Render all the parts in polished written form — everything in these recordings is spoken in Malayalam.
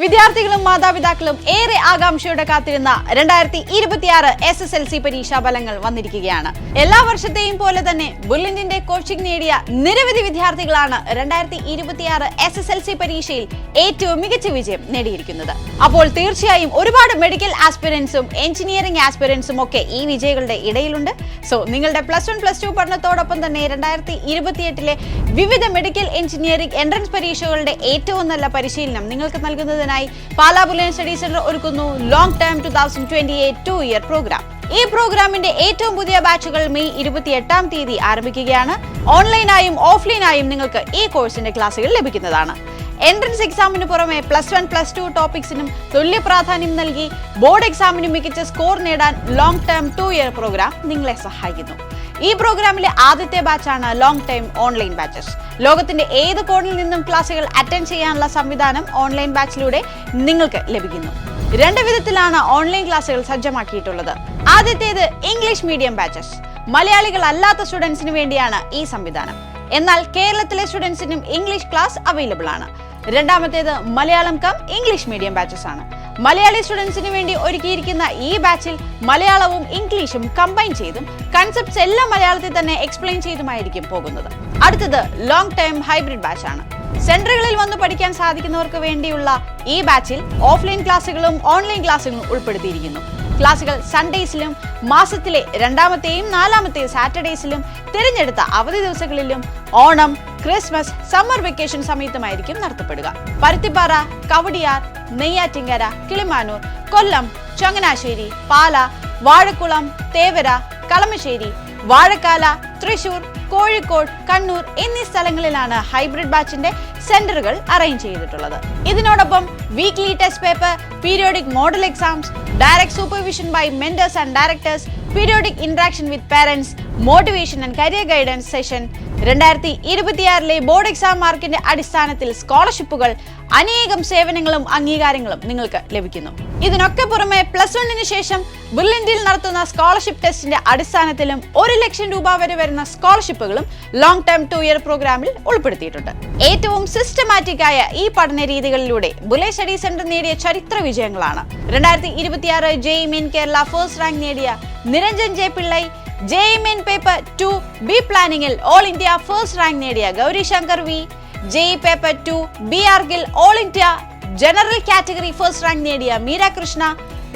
വിദ്യാർത്ഥികളും മാതാപിതാക്കളും ഏറെ ആകാംക്ഷയോടെ കാത്തിരുന്ന 2026 SSLC പരീക്ഷാ ഫലങ്ങൾ വന്നിരിക്കുകയാണ്. എല്ലാ വർഷത്തെയും പോലെ തന്നെ ബുള്ളറ്റിന്റെ കോച്ചിംഗ് നേടിയ നിരവധി വിദ്യാർത്ഥികളാണ് 2026 SSLC പരീക്ഷയിൽ ഏറ്റവും മികച്ച വിജയം നേടിയിരിക്കുന്നത്. അപ്പോൾ തീർച്ചയായും ഒരുപാട് മെഡിക്കൽ ആസ്പിരൻസും എഞ്ചിനീയറിംഗ് ആസ്പിരൻസും ഒക്കെ ഈ വിജയികളുടെ ഇടയിലുണ്ട്. സോ നിങ്ങളുടെ +1 +2 പഠനത്തോടൊപ്പം തന്നെ 2028 വിവിധ മെഡിക്കൽ എഞ്ചിനീയറിംഗ് എൻട്രൻസ് പരീക്ഷകളുടെ ഏറ്റവും നല്ല പരിശീലനം നിങ്ങൾക്ക് നൽകുന്നതിനായി പാലാ ബുള്ളറ്റ് സ്റ്റഡി സെന്റർ ഒരുക്കുന്നു ലോങ് ടേം 2028 2-year പ്രോഗ്രാം. ഈ പ്രോഗ്രാമിന്റെ ഏറ്റവും പുതിയ ബാച്ചുകൾ മെയ് 28-ാം തീയതി ആരംഭിക്കുകയാണ്. ഓൺലൈനായും ഓഫ്ലൈനായും നിങ്ങൾക്ക് ഈ കോഴ്സിന്റെ ക്ലാസുകൾ ലഭിക്കുന്നതാണ്. എൻട്രൻസ് എക്സാമിന് പുറമെ +1 +2 ടോപ്പിക്സിനും തുല്യ പ്രാധാന്യം നൽകി ബോർഡ് എക്സാമിനും മികച്ച സ്കോർ നേടാൻ ലോങ് ടേം 2-year പ്രോഗ്രാം നിങ്ങളെ സഹായിക്കുന്നു. ഈ പ്രോഗ്രാമിലെ ആദ്യത്തെ ബാച്ചാണ് ലോങ് ടൈം ഓൺലൈൻ ബാച്ചസ്. ലോകത്തിന്റെ ഏത് കോണിൽ നിന്നും ക്ലാസുകൾ അറ്റൻഡ് ചെയ്യാനുള്ള സംവിധാനം ഓൺലൈൻ ബാച്ചിലൂടെ നിങ്ങൾക്ക് ലഭിക്കുന്നു. 2 വിധത്തിലാണ് ഓൺലൈൻ ക്ലാസുകൾ സജ്ജമാക്കിയിട്ടുള്ളത്. ആദ്യത്തേത് ഇംഗ്ലീഷ് മീഡിയം ബാച്ചസ്. മലയാളികൾ അല്ലാത്ത സ്റ്റുഡൻസിന് വേണ്ടിയാണ് ഈ സംവിധാനം. എന്നാൽ കേരളത്തിലെ സ്റ്റുഡൻസിനും ഇംഗ്ലീഷ് ക്ലാസ് അവൈലബിൾ ആണ്. രണ്ടാമത്തേത് Malayalam cum English medium batches ആണ്. മലയാളി സ്റ്റുഡൻസിന് വേണ്ടി ഒരുക്കിയിരിക്കുന്ന ഈ ബാച്ചിൽ മലയാളവും ഇംഗ്ലീഷും കമ്പൈൻ ചെയ്തും കൺസെപ്റ്റ്സ് എല്ലാം മലയാളത്തിൽ തന്നെ എക്സ്പ്ലെയിൻ ചെയ്തുമായിരിക്കും പോകുന്നത്. അടുത്തത് ലോങ് ടൈം ഹൈബ്രിഡ് ബാച്ച് ആണ്. സെന്ററുകളിൽ വന്ന് പഠിക്കാൻ സാധിക്കുന്നവർക്ക് വേണ്ടിയുള്ള ഈ ബാച്ചിൽ ഓഫ്ലൈൻ ക്ലാസുകളും ഓൺലൈൻ ക്ലാസുകളും ഉൾപ്പെടുത്തിയിരിക്കുന്നു. ക്ലാസുകൾ സൺഡേസിലും മാസത്തിലെ 2-ാമത്തെയും 4-ാമത്തെയും സാറ്റർഡേസിലും തിരഞ്ഞെടുത്ത അവധി ദിവസങ്ങളിലും ഓണം, ക്രിസ്മസ്, സമ്മർ വെക്കേഷൻ സമയത്തുമായിരിക്കും നടത്തപ്പെടുക. പരുത്തിപ്പാറ, കവടിയാർ, നെയ്യാറ്റിങ്കര, കിളിമാനൂർ, കൊല്ലം, ചങ്ങനാശ്ശേരി, പാല, വാഴക്കുളം, തേവര, കളമശ്ശേരി, വാഴക്കാല, തൃശൂർ, കോഴിക്കോട്, കണ്ണൂർ എന്നീ സ്ഥലങ്ങളിലാണ് ഹൈബ്രിഡ് ബാച്ചിന്റെ സെന്ററുകൾ അറേഞ്ച് ചെയ്തിട്ടുള്ളത്. ഇതിനോടൊപ്പം weekly test paper, periodic model exams, direct supervision by mentors and directors, periodic interaction with parents, motivation and career guidance session, 2026 board exam മാർക്കിന്റെ അടിസ്ഥാനത്തിൽ സ്കോളർഷിപ്പുകൾ, അനേകം സേവനങ്ങളും അംഗീകാരങ്ങളും നിങ്ങൾക്ക് ലഭിക്കുന്നു. ഇതിനൊക്കെ പുറമെ +1 ശേഷം ബുള്ളറ്റിൽ നടത്തുന്ന സ്കോളർഷിപ്പ് ടെസ്റ്റിന്റെ അടിസ്ഥാനത്തിലും 1 ലക്ഷം രൂപ വരെ വരുന്ന സ്കോളർഷിപ്പുകളും ലോങ് ടേം 2-year പ്രോഗ്രാമിൽ ഉൾപ്പെടുത്തിയിട്ടുണ്ട്. ഏറ്റവും സിസ്റ്റമാറ്റിക് ആയ ഈ പഠന രീതികളിലൂടെ ബുള്ളറ്റ് സ്റ്റഡി സെന്റർ നേടിയ ചരിത്ര വിജയങ്ങളാണ്. 2026 JEE മെയിൻ കേരള ഫസ്റ്റ് റാങ്ക് നേടിയ Niranjan J Pillai, JEE main paper 2 B പ്ലാനിംഗിൽ ഓൾ ഇന്ത്യ ഫസ്റ്റ് റാങ്ക് നേടിയ Gauri Shankar V, JEE paper 2 B ആർഗിൽ all India general category first rank നേടിയ മീര കൃഷ്ണ,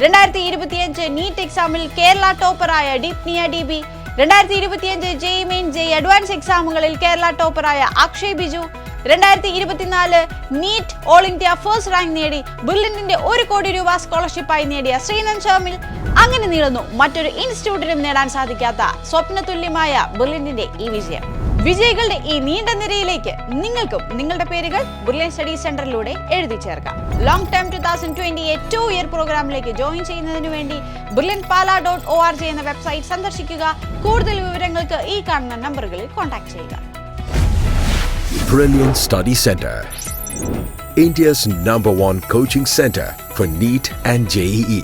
2025 നീറ്റ് എക്സാമിൽ കേരള ടോപ്പറായ Dipnia DB, 2025 JEE main JEE advance എക്സാമുകളിൽ കേരള ടോപ്പറായ Akshay Biju, 2024 NEET all India first rank നേടി ബുള്ളറ്റിന്റെ 1 കോടി രൂപ സ്കോളർഷിപ്പായി നേടിയ ശ്രീനന്ദ് ഷർമിൽ. അങ്ങനെ നീളുന്നു മറ്റൊരു ഇൻസ്റ്റിറ്റ്യൂട്ടിലും നേടാൻ സാധിക്കാത്ത സ്വപ്നതുല്യമായ ബുള്ളറ്റിന്റെ ഈ വിജയം. വിജയികളുടെ ഈ നീണ്ട നിരയിലേക്ക് നിങ്ങൾക്കും നിങ്ങളുടെ പേരുകൾ ബുള്ളറ്റ് സ്റ്റഡി സെന്ററിലൂടെ എഴുതി ചേർക്കാം. ലോങ് ടേം 2028 2-year പ്രോഗ്രാമിലേക്ക് ജോയിൻ ചെയ്യുന്നതിന് വേണ്ടി bulletpala.org എന്ന വെബ്സൈറ്റ് സന്ദർശിക്കുക. കൂടുതൽ വിവരങ്ങൾക്ക് ഈ കാണുന്ന നമ്പറുകളിൽ കോൺടാക്ട് ചെയ്യുക. Brilliant Study Center, India's #1 coaching center for NEET and JEE.